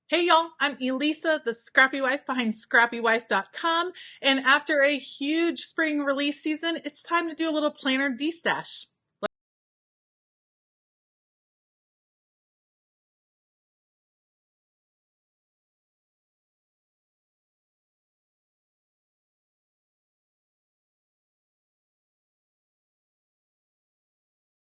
Hey y'all, I'm Elisa, the Scrappy Wife behind ScrappyWife.com, and after a huge spring release season, it's time to do a little planner destash.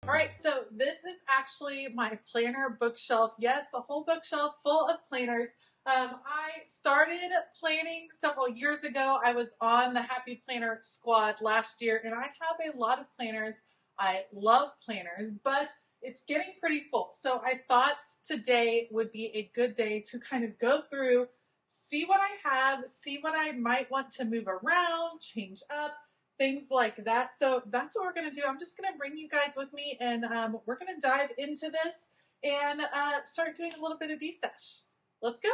All right, so this is actually my planner bookshelf. Yes, a whole bookshelf full of planners. I started planning several years ago. I was on the Happy Planner squad last year, and I have a lot of planners. I love planners, but it's getting pretty full. So I thought today would be a good day to kind of go through, see what I have, see what I might want to move around, change up, things like that. So that's what we're going to do. I'm just going to bring you guys with me, and we're going to dive into this and start doing a little bit of destash. Let's go.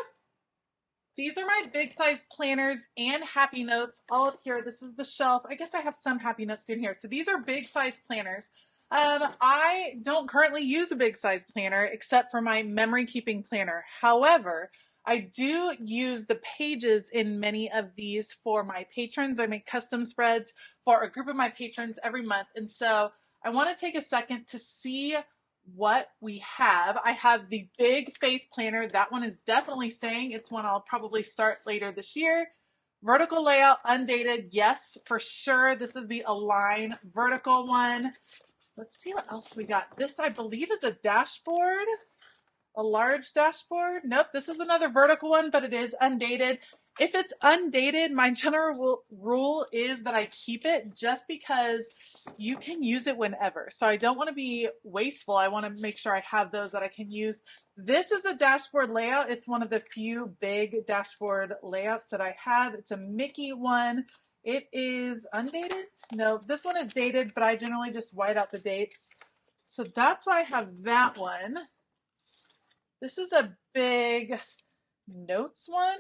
These are my big size planners and happy notes all up here. This is the shelf. I guess I have some happy notes down here. So these are big size planners. I don't currently use a big size planner except for my memory keeping planner. However, I do use the pages in many of these for my patrons. I make custom spreads for a group of my patrons every month. And so I want to take a second to see what we have. I have the big faith planner. That one is definitely staying. It's one I'll probably start later this year. Vertical layout, undated. Yes, for sure. This is the Align vertical one. Let's see what else we got. This, I believe, is a dashboard. A large dashboard. Nope, this is another vertical one, but it is undated. If it's undated, my general rule is that I keep it just because you can use it whenever. So I don't want to be wasteful. I want to make sure I have those that I can use. This is a dashboard layout. It's one of the few big dashboard layouts that I have. It's a Mickey one. It is undated. No, this one is dated, but I generally just white out the dates. So that's why I have that one. This is a big notes one.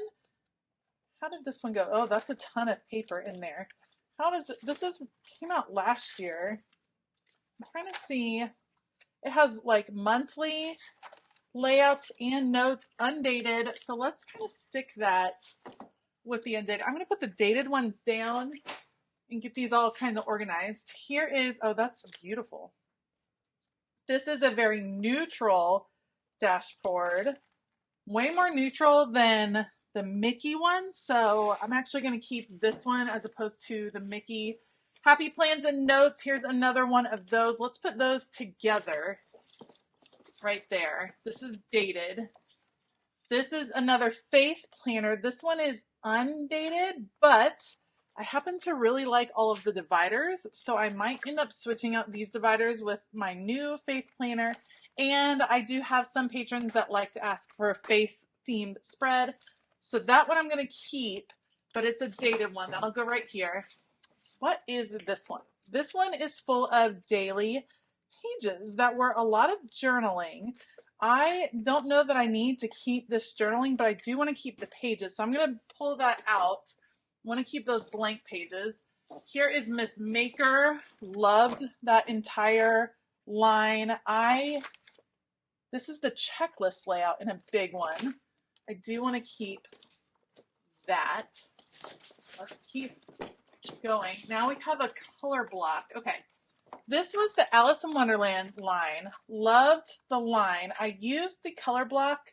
How did this one go? Oh, that's a ton of paper in there. How does it, came out last year. I'm trying to see. It has like monthly layouts and notes, undated. So let's kind of stick that with the undated. I'm going to put the dated ones down and get these all kind of organized. Here is, oh, that's beautiful. This is a very neutral dashboard. Way more neutral than the Mickey one. So I'm actually going to keep this one as opposed to the Mickey Happy Plans and Notes. Here's another one of those. Let's put those together right there. This is dated. This is another Faith Planner. This one is undated, but I happen to really like all of the dividers. So I might end up switching out these dividers with my new Faith Planner. And I do have some patrons that like to ask for a faith themed spread. So that one I'm going to keep, but it's a dated one. That'll go right here. What is this one? This one is full of daily pages that were a lot of journaling. I don't know that I need to keep this journaling, but I do want to keep the pages. So I'm going to pull that out. I want to keep those blank pages. Here is Miss Maker. Loved that entire line. This is the checklist layout in a big one. I do want to keep that. Let's keep going. Now we have a color block. Okay. This was the Alice in Wonderland line. Loved the line. I used the color block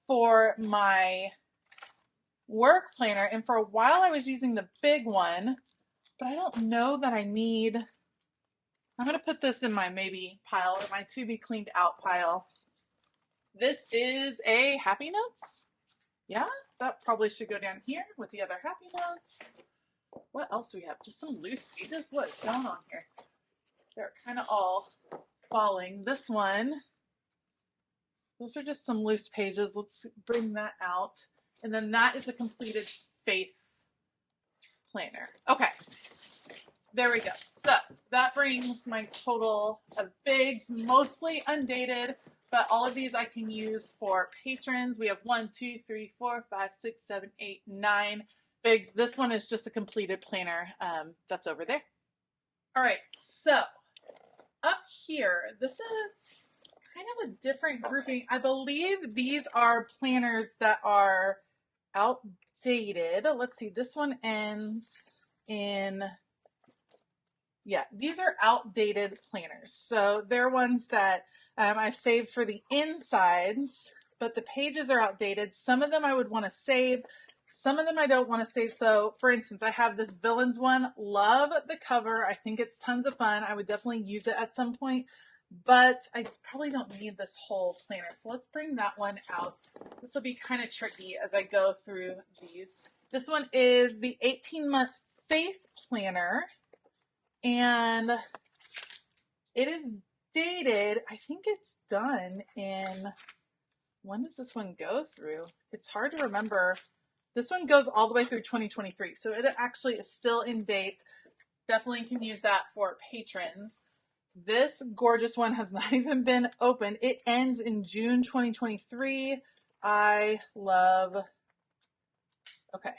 for my work planner, and for a while I was using the big one, but I don't know that I need. I'm going to put this in my maybe pile, or my to be cleaned out pile. This is a Happy Notes. Yeah, that probably should go down here with the other Happy Notes. What else do we have? Just some loose pages? What is going on here? They're kind of all falling. This one, those are just some loose pages. Let's bring that out. And then that is a completed Faith Planner. Okay, there we go. So that brings my total of bigs, mostly undated, but all of these I can use for patrons. We have 1, 2, 3, 4, 5, 6, 7, 8, 9 bigs. This one is just a completed planner that's over there. All right, so up here, this is kind of a different grouping. I believe these are planners that are outdated. Let's see, this one ends in, yeah, these are outdated planners. So they're ones that I've saved for the insides, but the pages are outdated. Some of them I would want to save. Some of them I don't want to save. So for instance, I have this villains one. Love the cover. I think it's tons of fun. I would definitely use it at some point, but I probably don't need this whole planner. So let's bring that one out. This will be kind of tricky as I go through these. This one is the 18-month faith planner. And it is dated. I think it's done in, when does this one go through? It's hard to remember. This one goes all the way through 2023. So it actually is still in date. Definitely can use that for patrons. This gorgeous one has not even been opened. It ends in June 2023. I love, okay,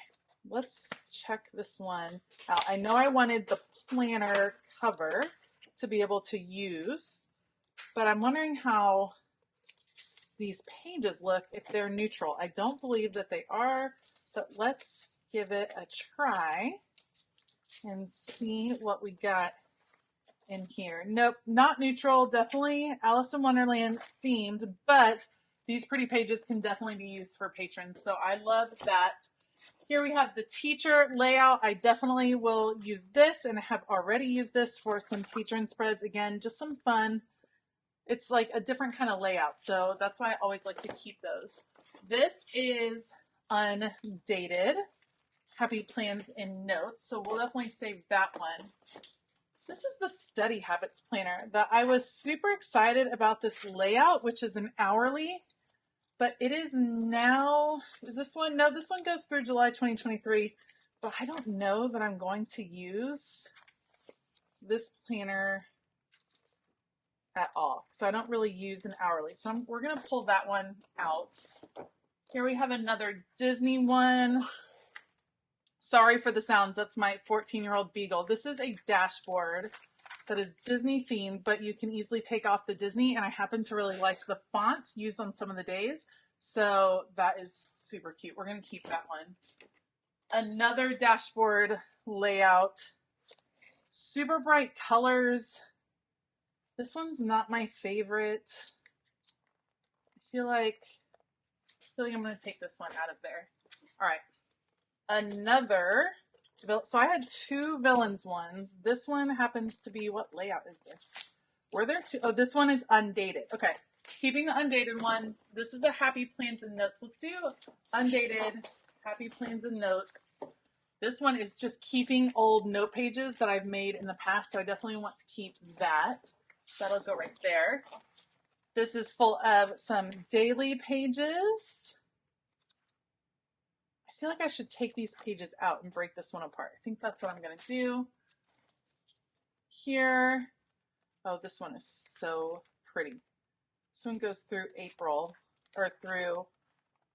let's check this one out. I know I wanted the planner cover to be able to use, but I'm wondering how these pages look if they're neutral. I don't believe that they are, but let's give it a try and see what we got in here. Nope, not neutral, definitely Alice in Wonderland themed, but these pretty pages can definitely be used for patrons, so I love that. Here we have the teacher layout. I definitely will use this, and I have already used this for some patron spreads. Again, just some fun. It's like a different kind of layout, so that's why I always like to keep those. This is undated. Happy plans and notes, so we'll definitely save that one. This is the study habits planner that I was super excited about this layout, which is an hourly. But it is now, is this one? No, this one goes through July 2023, but I don't know that I'm going to use this planner at all. So I don't really use an hourly. So we're going to pull that one out. Here we have another Disney one. Sorry for the sounds. That's my 14-year-old beagle. This is a dashboard that is Disney themed, but you can easily take off the Disney, and I happen to really like the font used on some of the days, so that is super cute. We're going to keep that one. Another dashboard layout, super bright colors. This one's not my favorite. I feel like I'm going to take this one out of there. All right, another. So I had two villains ones. This one happens to be, what layout is this? Were there two? Oh, this one is undated. Okay, keeping the undated ones. This is a happy plans and notes. Let's do undated happy plans and notes. This one is just keeping old note pages that I've made in the past, so I definitely want to keep that. That'll go right there. This is full of some daily pages. I feel like I should take these pages out and break this one apart. I think that's what I'm going to do. Here. Oh, this one is so pretty. This one goes through April, or through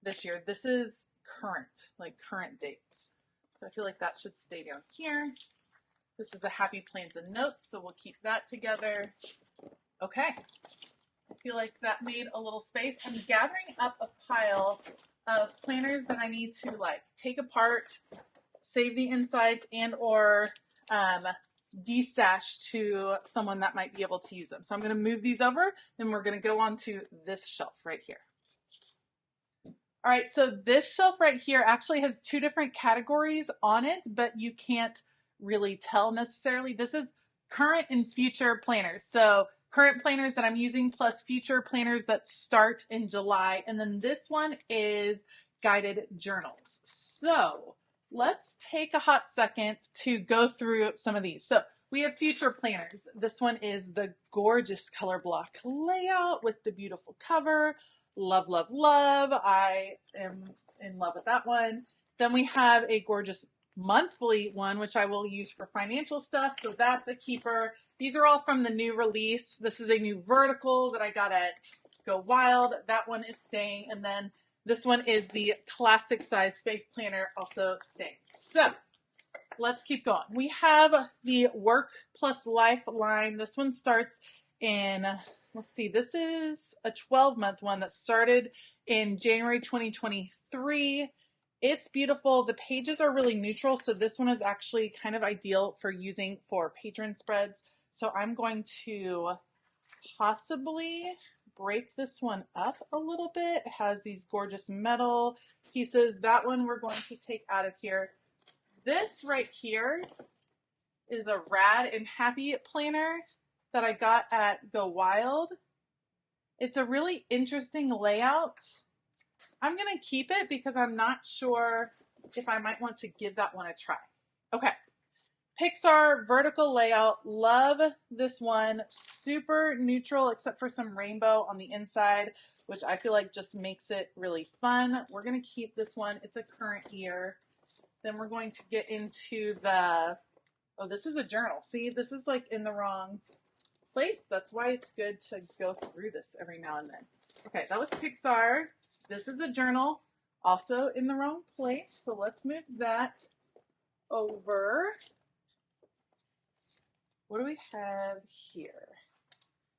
this year. This is current, like current dates. So I feel like that should stay down here. This is a happy plans and notes, so we'll keep that together. Okay. I feel like that made a little space. I'm gathering up a pile of planners that I need to like take apart, save the insides, and or destash to someone that might be able to use them. So I'm going to move these over, then we're going to go on to this shelf right here. All right, so this shelf right here actually has two different categories on it, but you can't really tell necessarily. This is current and future planners. So current planners that I'm using plus future planners that start in July. And then this one is guided journals. So let's take a hot second to go through some of these. So we have future planners. This one is the gorgeous color block layout with the beautiful cover. Love, love, love. I am in love with that one. Then we have a gorgeous monthly one, which I will use for financial stuff. So that's a keeper. These are all from the new release. This is a new vertical that I got at Go Wild. That one is staying. And then this one is the classic size faith planner, also staying. So let's keep going. We have the Work Plus Life line. This one starts in, let's see, this is a 12-month one that started in January 2023. It's beautiful. The pages are really neutral, so this one is actually kind of ideal for using for patron spreads. So I'm going to possibly break this one up a little bit. It has these gorgeous metal pieces. That one we're going to take out of here. This right here is a Rad and Happy planner that I got at Go Wild. It's a really interesting layout. I'm going to keep it because I'm not sure if I might want to give that one a try. Okay. Pixar vertical layout. Love this one. Super neutral except for some rainbow on the inside, which I feel like just makes it really fun. We're going to keep this one. It's a current year. Then we're going to get into the, oh, this is a journal. See, this is like in the wrong place. That's why it's good to go through this every now and then. Okay, that was Pixar. This is a journal, also in the wrong place. So let's move that over. What do we have here?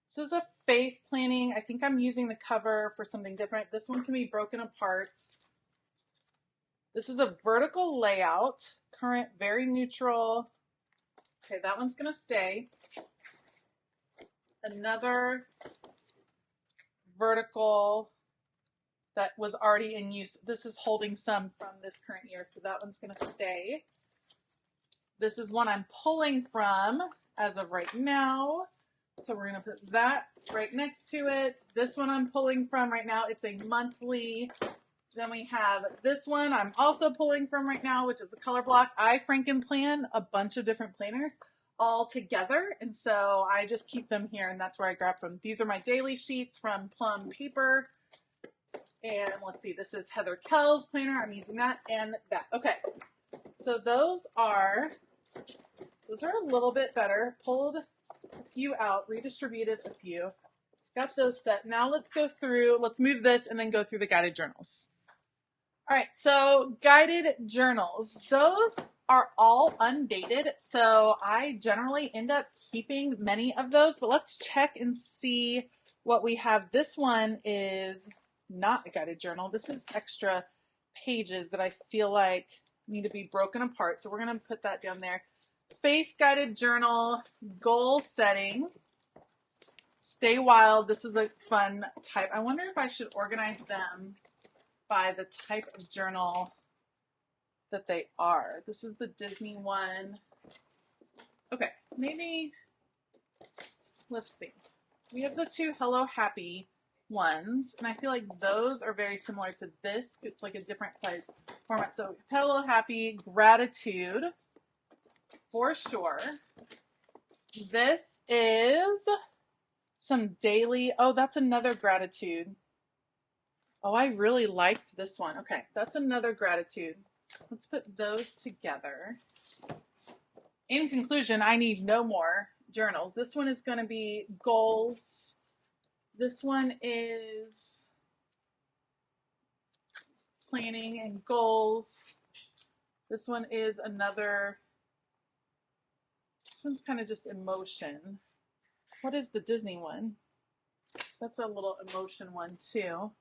This is a faith planning. I think I'm using the cover for something different. This one can be broken apart. This is a vertical layout, current, very neutral. Okay, that one's gonna stay. Another vertical that was already in use. This is holding some from this current year, so that one's gonna stay. This is one I'm pulling from as of right now. So we're gonna put that right next to it. This one I'm pulling from right now. It's a monthly. Then we have this one I'm also pulling from right now, which is a color block. I Franken-plan a bunch of different planners all together, and so I just keep them here, and that's where I grab them. These are my daily sheets from Plum Paper. And let's see, this is Heather Kell's planner. I'm using that and that. Okay, so those are a little bit better. Pulled a few out, redistributed a few. Got those set. Now let's go through, let's move this and then go through the guided journals. All right, so guided journals. Those are all undated, so I generally end up keeping many of those, but let's check and see what we have. This one is not a guided journal. This is extra pages that I feel like need to be broken apart, so we're going to put that down there. Faith guided journal, goal setting, stay wild. This is a fun type. I wonder if I should organize them by the type of journal that they are. This is the Disney one. Okay, maybe, let's see. We have the two Hello Happy ones, and I feel like those are very similar to this. It's like a different size format. So Hello Happy, gratitude, for sure. This is some daily, oh, that's another gratitude. Oh, I really liked this one. Okay, that's another gratitude. Let's put those together. In conclusion, I need no more journals. This one is going to be goals. This one is planning and goals. This one is another, this one's kind of just emotion. What is the Disney one? That's a little emotion one too.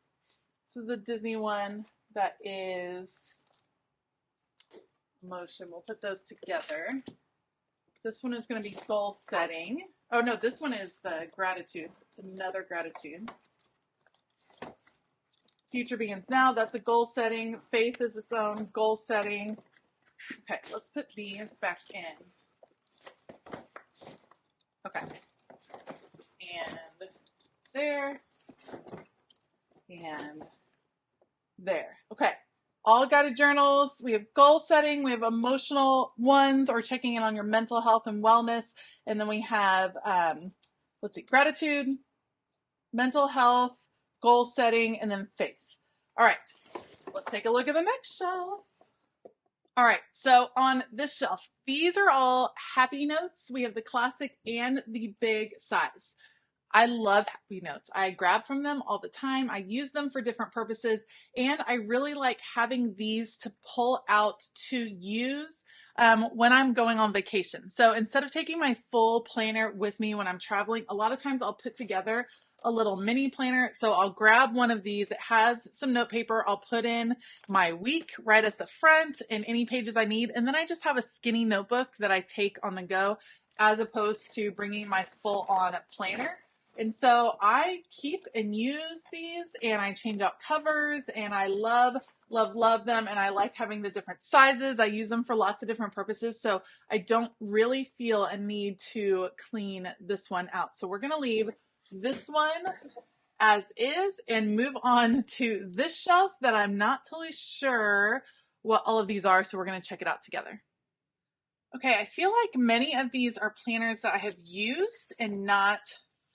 This is a Disney one that is emotion. We'll put those together. This one is going to be goal setting. Oh no, this one is the gratitude. It's another gratitude. Future begins now. That's a goal setting. Faith is its own goal setting. Okay, let's put these back in. Okay. And there. And there. Okay. All guided journals. We have goal setting. We have emotional ones or checking in on your mental health and wellness. And then we have, let's see, gratitude, mental health, goal setting, and then faith. All right. Let's take a look at the next shelf. All right. So on this shelf, these are all happy notes. We have the classic and the big size. I love happy notes. I grab from them all the time. I use them for different purposes, and I really like having these to pull out to use when I'm going on vacation. So instead of taking my full planner with me when I'm traveling, a lot of times I'll put together a little mini planner. So I'll grab one of these. It has some note paper. I'll put in my week right at the front and any pages I need. And then I just have a skinny notebook that I take on the go as opposed to bringing my full on planner. And so I keep and use these and I change out covers and I love them. And I like having the different sizes. I use them for lots of different purposes. So I don't really feel a need to clean this one out. So we're going to leave this one as is and move on to this shelf that I'm not totally sure what all of these are. So we're going to check it out together. Okay, I feel like many of these are planners that I have used and not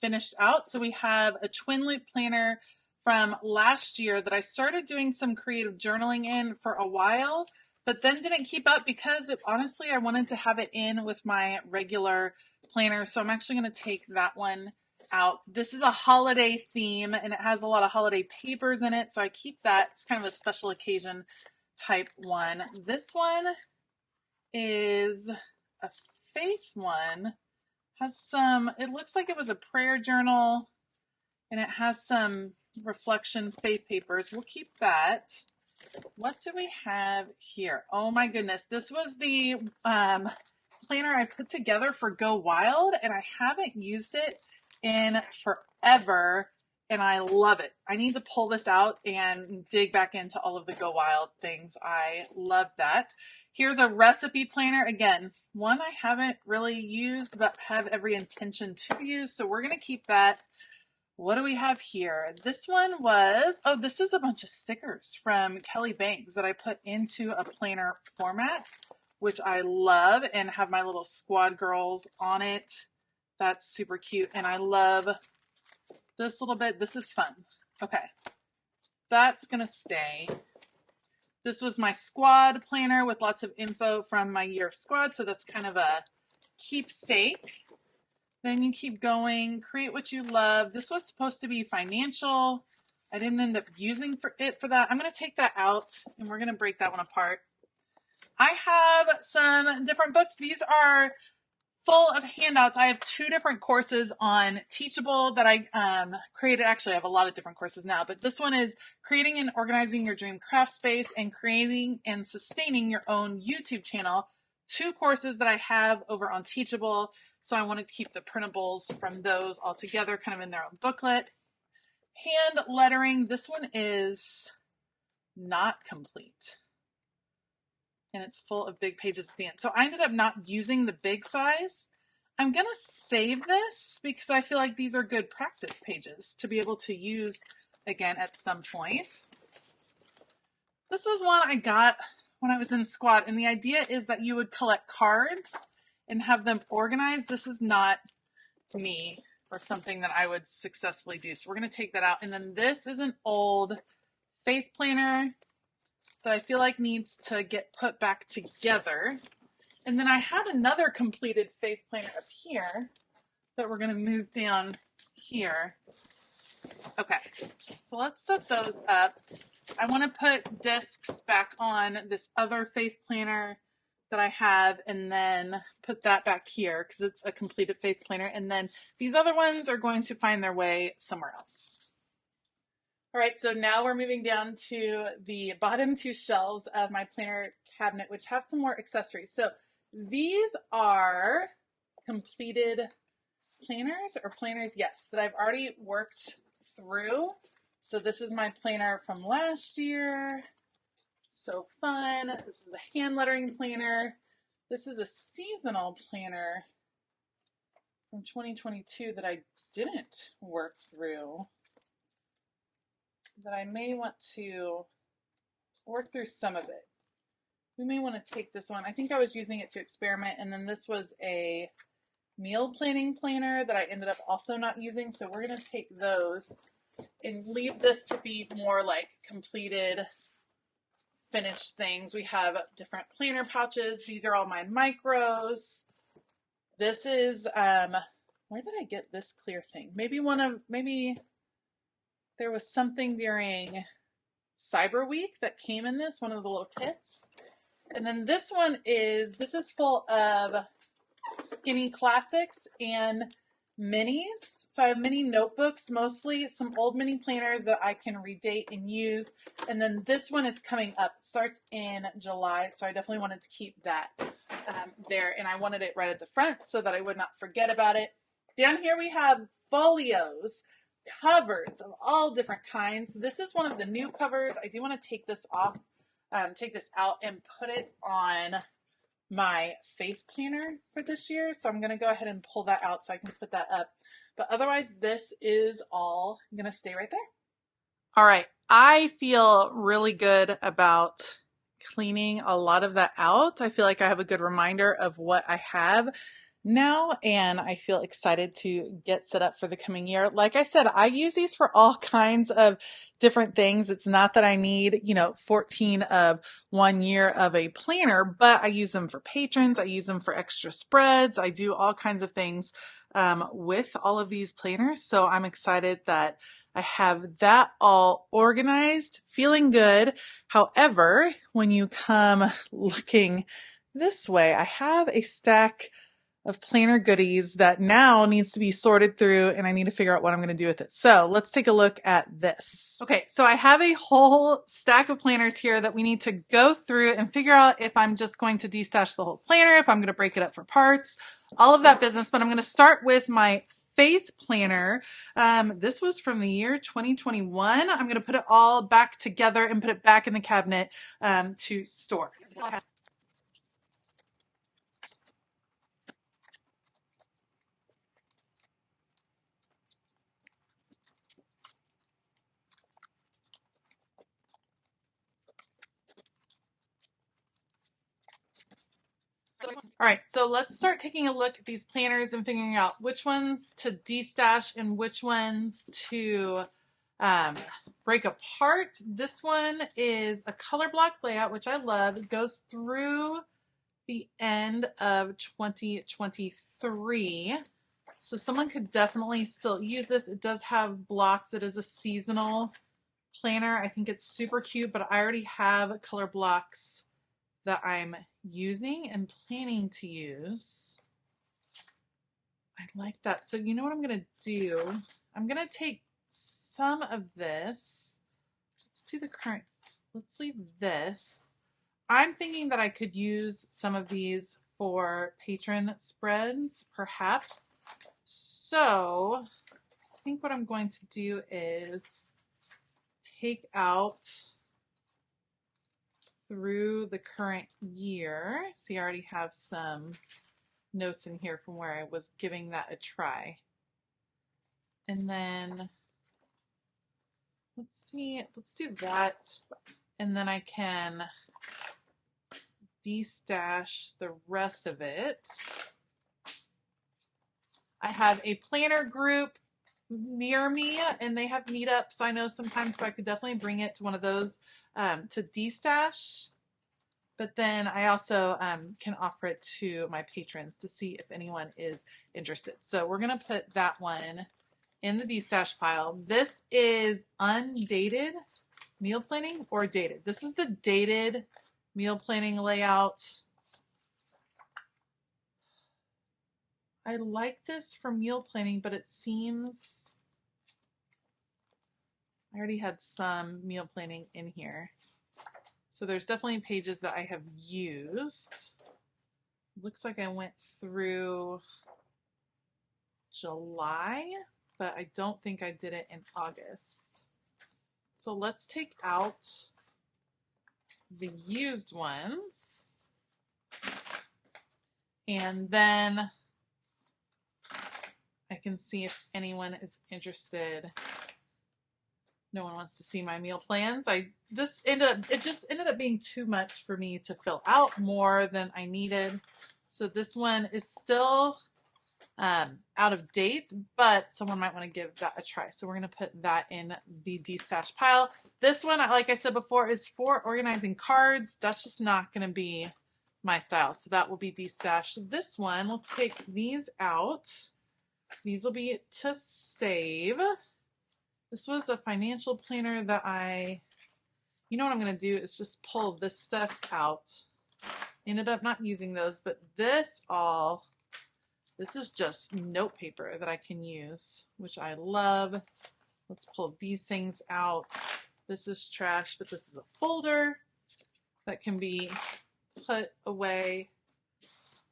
finished out. So we have a twin loop planner from last year that I started doing some creative journaling in for a while, but then didn't keep up because honestly, I wanted to have it in with my regular planner. So I'm actually going to take that one out. This is a holiday theme and it has a lot of holiday papers in it. So I keep that. It's kind of a special occasion type one. This one is a faith one. Has some, it looks like it was a prayer journal and it has some reflection faith papers. We'll keep that. What do we have here? Oh my goodness. This was the planner I put together for Go Wild and I haven't used it in forever and I love it. I need to pull this out and dig back into all of the Go Wild things. I love that. Here's a recipe planner. Again, one I haven't really used, but have every intention to use. So we're going to keep that. What do we have here? This one was, oh, this is a bunch of stickers from Kelly Banks that I put into a planner format, which I love and have my little squad girls on it. That's super cute. And I love this little bit. This is fun. Okay. That's going to stay. This was my squad planner with lots of info from my year of squad. So that's kind of a keepsake. Then you keep going, create what you love. This was supposed to be financial. I didn't end up using it for that. I'm going to take that out and we're going to break that one apart. I have some different books. These are full of handouts. I have 2 different courses on Teachable that I created. Actually, I have a lot of different courses now, but this one is creating and organizing your dream craft space and creating and sustaining your own YouTube channel. 2 courses that I have over on Teachable. So I wanted to keep the printables from those all together, kind of in their own booklet. Hand lettering. This one is not complete. And it's full of big pages at the end. So I ended up not using the big size. I'm going to save this because I feel like these are good practice pages to be able to use again at some point. This was one I got when I was in squad. And the idea is that you would collect cards and have them organized. This is not me or something that I would successfully do. So we're going to take that out. And then this is an old faith planner that I feel like needs to get put back together. And then I had another completed faith planner up here that we're going to move down here. Okay, so let's set those up. I want to put discs back on this other faith planner that I have and then put that back here because it's a completed faith planner. And then these other ones are going to find their way somewhere else. All right, so now we're moving down to the bottom 2 shelves of my planner cabinet, which have some more accessories. So these are completed planners or planners, yes, that I've already worked through. So this is my planner from last year. So fun. This is the hand lettering planner. This is a seasonal planner from 2022 that I didn't work through, that I may want to work through some of it. We may want to take this one. I think I was using it to experiment, and then this was a meal planning planner that I ended up also not using, so we're going to take those and leave this to be more like completed, finished things. We have different planner pouches. These are all my micros. This is, where did I get this clear thing? Maybe there was something during Cyber Week that came in this, one of the little kits. And then this one is, this is full of skinny classics, and minis. So I have mini notebooks, mostly some old mini planners that I can redate and use. And then this one is coming up. It starts in July, so I definitely wanted to keep that there. And I wanted it right at the front so that I would not forget about it. Down here we have folios, covers of all different kinds. This is one of the new covers. I do want to take this off, take this out and put it on my faith planner for this year. So I'm going to go ahead and pull that out so I can put that up. But otherwise, this is all going to stay right there. All right. I feel really good about cleaning a lot of that out. I feel like I have a good reminder of what I have now, and I feel excited to get set up for the coming year. Like I said, I use these for all kinds of different things. It's not that I need, 14 of 1 year of a planner, but I use them for patrons. I use them for extra spreads. I do all kinds of things with all of these planners. So I'm excited that I have that all organized, feeling good. However, when you come looking this way, I have a stack of planner goodies that now needs to be sorted through, and I need to figure out what I'm going to do with it. So let's take a look at this. Okay, so I have a whole stack of planners here that we need to go through and figure out if I'm just going to destash the whole planner, if I'm going to break it up for parts, all of that business. But I'm going to start with my faith planner. This was from the year 2021. I'm going to put it all back together and put it back in the cabinet to store. All right, so let's start taking a look at these planners and figuring out which ones to destash and which ones to break apart. This one is a color block layout, which I love. It goes through the end of 2023. So someone could definitely still use this. It does have blocks. It is a seasonal planner. I think it's super cute, but I already have color blocks that I'm using and planning to use. I like that. So you know what I'm going to do? I'm going to take some of this. Let's do the current. Let's leave this. I'm thinking that I could use some of these for patron spreads, perhaps. So I think what I'm going to do is take out through the current year. See, I already have some notes in here from where I was giving that a try. And then let's see, let's do that. And then I can destash the rest of it. I have a planner group near me and they have meetups, I know sometimes, so I could definitely bring it to one of those to destash. But then I also can offer it to my patrons to see if anyone is interested. So we're going to put that one in the destash pile. This is undated meal planning or dated. This is the dated meal planning layout. I like this for meal planning, but it seems I already had some meal planning in here. So there's definitely pages that I have used. Looks like I went through July, but I don't think I did it in August. So let's take out the used ones. And then I can see if anyone is interested. No one wants to see my meal plans. It just ended up being too much for me to fill out, more than I needed. So this one is still out of date, but someone might want to give that a try. So we're going to put that in the destash pile. This one, like I said before, is for organizing cards. That's just not going to be my style. So that will be destashed. This one, let's take these out. These will be to save. This was a financial planner that you know what I'm going to do is just pull this stuff out. Ended up not using those, but this all This is just note paper that I can use, which I love. Let's pull these things out. This is trash, but this is a folder that can be put away.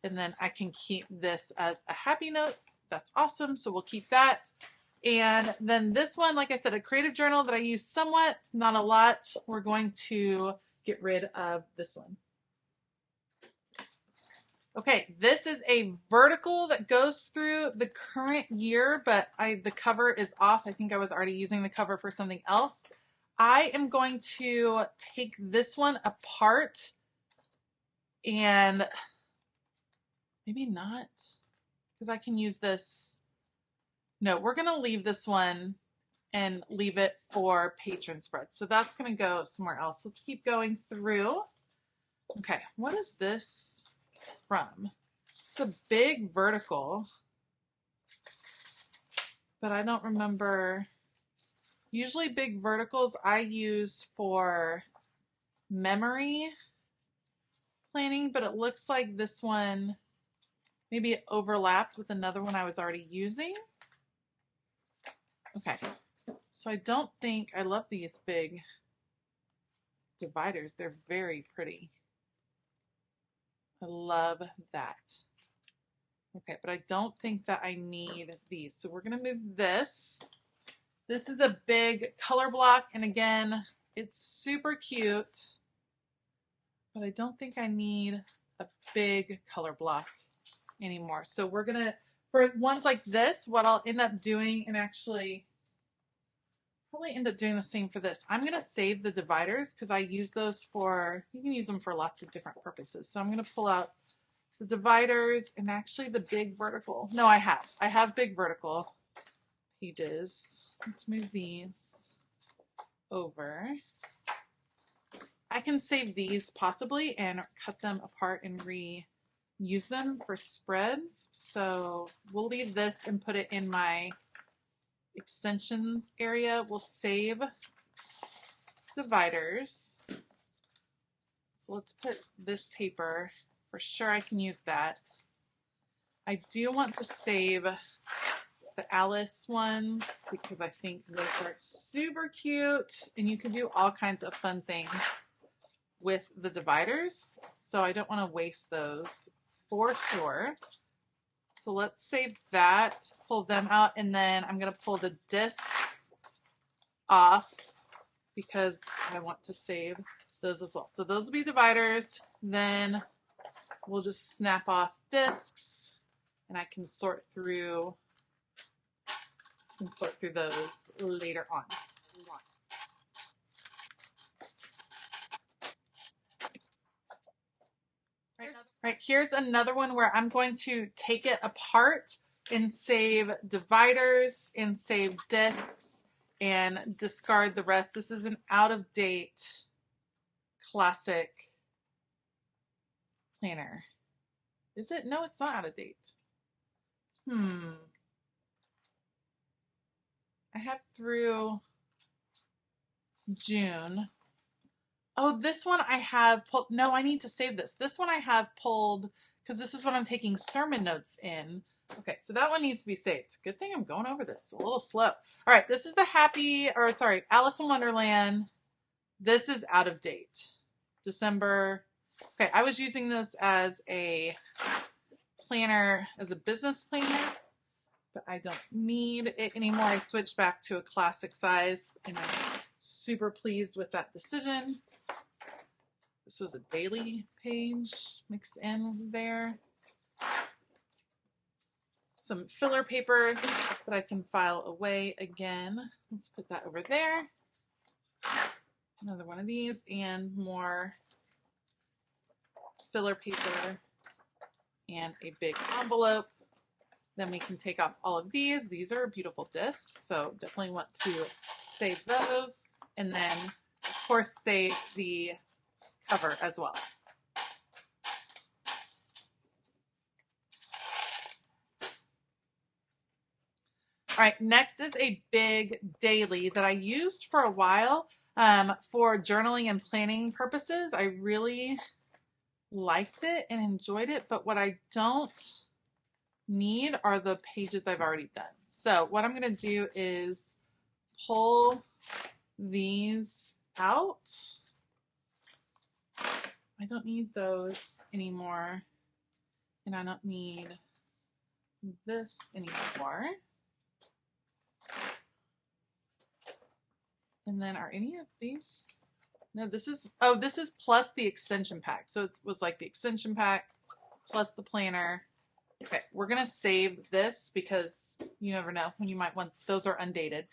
And then I can keep this as a happy notes. That's awesome. So we'll keep that. And then this one, like I said, a creative journal that I use somewhat, not a lot. We're going to get rid of this one. Okay, this is a vertical that goes through the current year, but the cover is off. I think I was already using the cover for something else. I am going to take this one apart and maybe not, because I can use this. No, we're going to leave this one and leave it for patron spreads. So that's going to go somewhere else. Let's keep going through. Okay, what is this from? It's a big vertical, but I don't remember. Usually big verticals I use for memory planning, but it looks like this one, maybe it overlapped with another one I was already using. Okay, so I don't think, I love these big dividers. They're very pretty. I love that. Okay, but I don't think that I need these. So we're going to move this. This is a big color block, and again, it's super cute, but I don't think I need a big color block anymore. So we're going to, for ones like this, what I'll end up doing, and actually probably end up doing the same for this, I'm going to save the dividers because I use those for, you can use them for lots of different purposes. So I'm going to pull out the dividers and actually the big vertical. No, I have big vertical pages. Let's move these over. I can save these possibly and cut them apart and reuse them for spreads. So we'll leave this and put it in my extensions area. We'll save dividers. So let's put this paper. For sure I can use that. I do want to save the Alice ones because I think those are super cute and you can do all kinds of fun things with the dividers. So I don't want to waste those for sure. So let's save that, pull them out, and then I'm going to pull the discs off because I want to save those as well. So those will be dividers. Then we'll just snap off discs and I can sort through those later on. Right, here's another one where I'm going to take it apart and save dividers and save discs and discard the rest. This is an out-of-date classic planner. Is it? No, it's not out of date. I have through June. Oh, this one I have pulled. No, I need to save this. This one I have pulled because this is what I'm taking sermon notes in. Okay, so that one needs to be saved. Good thing I'm going over this a little slow. All right, this is the Alice in Wonderland. This is out of date. December. Okay, I was using this as a planner, as a business planner, but I don't need it anymore. I switched back to a classic size and I'm super pleased with that decision. This was a daily page mixed in there. Some filler paper that I can file away again. Let's put that over there. Another one of these and more filler paper and a big envelope. Then we can take off all of these. These are beautiful discs, so definitely want to save those. And then, of course, save the cover as well. All right, next is a big daily that I used for a while for journaling and planning purposes. I really liked it and enjoyed it, but what I don't need are the pages I've already done. So what I'm going to do is pull these out. I don't need those anymore. And I don't need this anymore. And then are any of these? No, this is, oh, this is plus the extension pack. So it was like the extension pack plus the planner. Okay, we're going to save this because you never know when you might want, those are undated.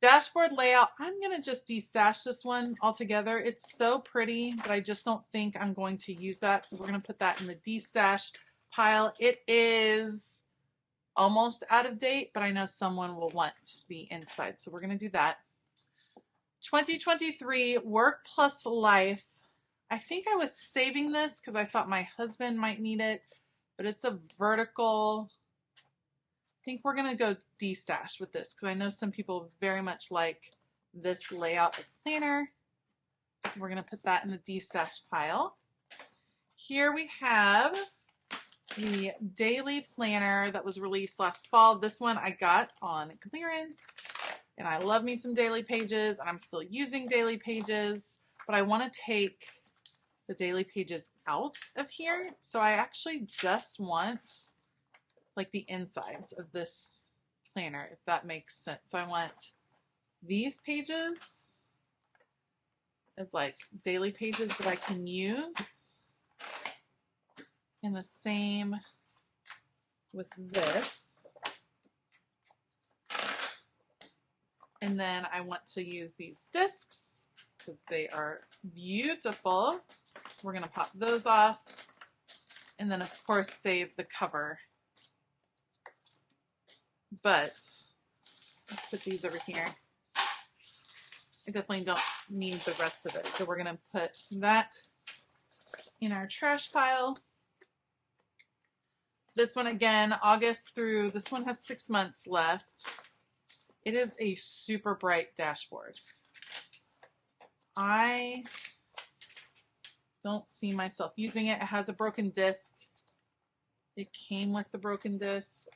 Dashboard layout, I'm going to just destash this one altogether. It's so pretty, but I just don't think I'm going to use that. So we're going to put that in the destash pile. It is almost out of date, but I know someone will want the inside. So we're going to do that. 2023 Work Plus Life. I think I was saving this because I thought my husband might need it, but it's a vertical. I think we're going to go destash with this because I know some people very much like this layout of planner. So we're going to put that in the destash pile. Here we have the daily planner that was released last fall. This one I got on clearance, and I love me some daily pages, and I'm still using daily pages, but I want to take the daily pages out of here. So I actually just want like the insides of this planner, if that makes sense. So I want these pages as like daily pages that I can use, and the same with this. And then I want to use these discs because they are beautiful. We're going to pop those off, and then of course save the cover. But let's put these over here. I definitely don't need the rest of it. So we're going to put that in our trash pile. This one again, August through, this one has 6 months left. It is a super bright dashboard. I don't see myself using it. It has a broken disc. It came with the broken disc.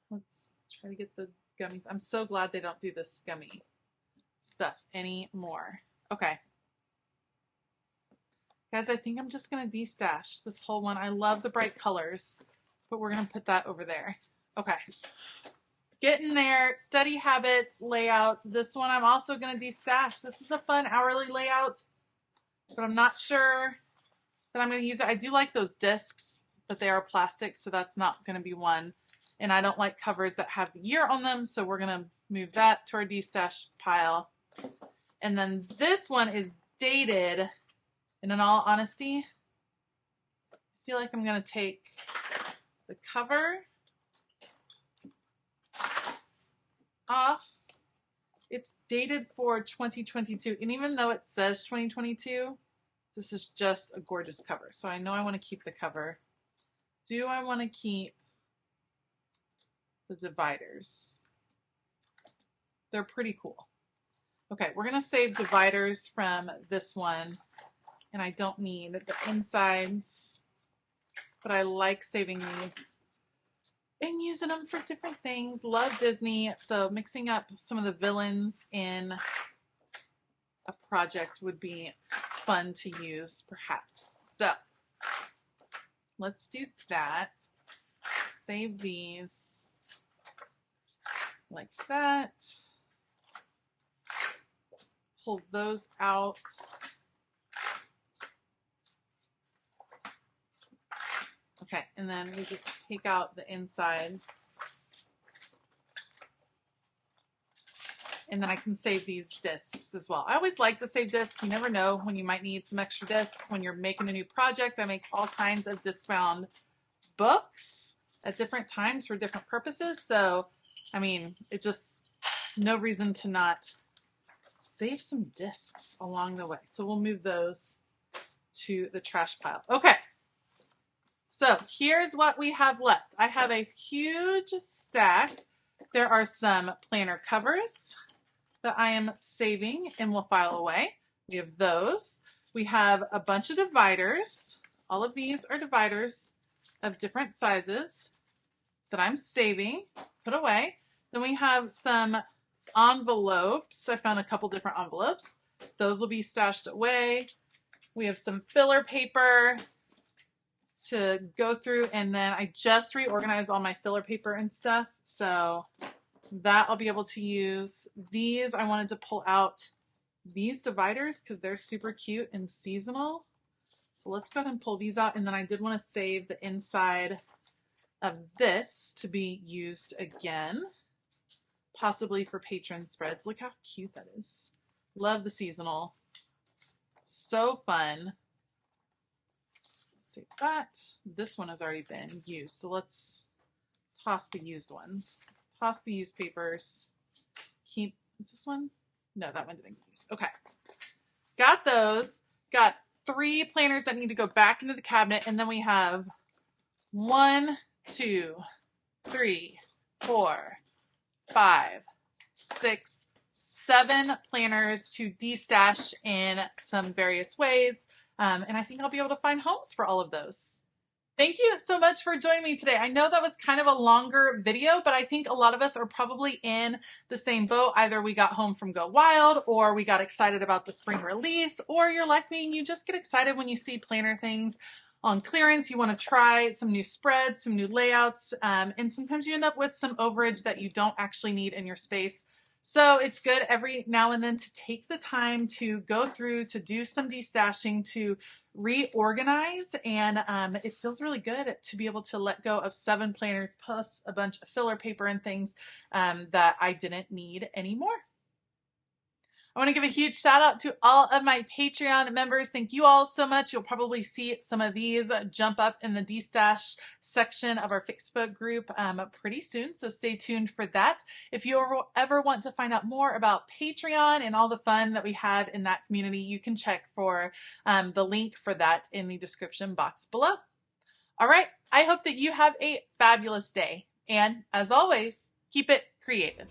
Let's try to get the gummies. I'm so glad they don't do this gummy stuff anymore. Okay. Guys, I think I'm just going to destash this whole one. I love the bright colors, but we're going to put that over there. Okay. Getting there. Study habits, layout. This one I'm also going to destash. This is a fun hourly layout, but I'm not sure that I'm going to use it. I do like those discs, but they are plastic, so that's not going to be one. And I don't like covers that have the year on them, so we're going to move that to our destash pile. And then this one is dated, and in all honesty, I feel like I'm going to take the cover off. It's dated for 2022, and even though it says 2022, this is just a gorgeous cover. So I know I want to keep the cover. Do I want to keep the dividers? They're pretty cool. Okay, we're going to save dividers from this one, and I don't need the insides, but I like saving these and using them for different things. Love Disney, so mixing up some of the villains in a project would be fun to use, perhaps. So let's do that. Save these like that. Pull those out. Okay, and then we just take out the insides. And then I can save these discs as well. I always like to save discs. You never know when you might need some extra discs. When you're making a new project, I make all kinds of disc-bound books at different times for different purposes. So, I mean, it's just no reason to not save some discs along the way. So we'll move those to the trash pile. Okay. So here's what we have left. I have a huge stack. There are some planner covers that I am saving and will file away. We have those. We have a bunch of dividers. All of these are dividers. of different sizes that I'm saving, put away. Then we have some envelopes. I found a couple different envelopes. Those will be stashed away. We have some filler paper to go through, and then I just reorganized all my filler paper and stuff, so that I'll be able to use. These, I wanted to pull out these dividers because they're super cute and seasonal. So let's go ahead and pull these out, and then I did want to save the inside of this to be used again, possibly for patron spreads. Look how cute that is. Love the seasonal. So fun. Save that. This one has already been used, so let's toss the used ones. Toss the used papers. Keep, is this one? No, that one didn't get used. Okay. Got those. Got 3 planners that need to go back into the cabinet, and then we have 1, 2, 3, 4, 5, 6, 7 planners to destash in some various ways. And I think I'll be able to find homes for all of those. Thank you so much for joining me today. I know that was kind of a longer video, but I think a lot of us are probably in the same boat. Either we got home from Go Wild, or we got excited about the spring release, or you're like me and you just get excited when you see planner things on clearance. You want to try some new spreads, some new layouts, and sometimes you end up with some overage that you don't actually need in your space. So it's good every now and then to take the time to go through, to do some destashing, to reorganize, and it feels really good to be able to let go of 7 planners plus a bunch of filler paper and things that I didn't need anymore. I want to give a huge shout out to all of my Patreon members. Thank you all so much. You'll probably see some of these jump up in the destash section of our Facebook group pretty soon, so stay tuned for that. If you ever want to find out more about Patreon and all the fun that we have in that community, you can check for the link for that in the description box below. All right, I hope that you have a fabulous day, and as always, keep it creative.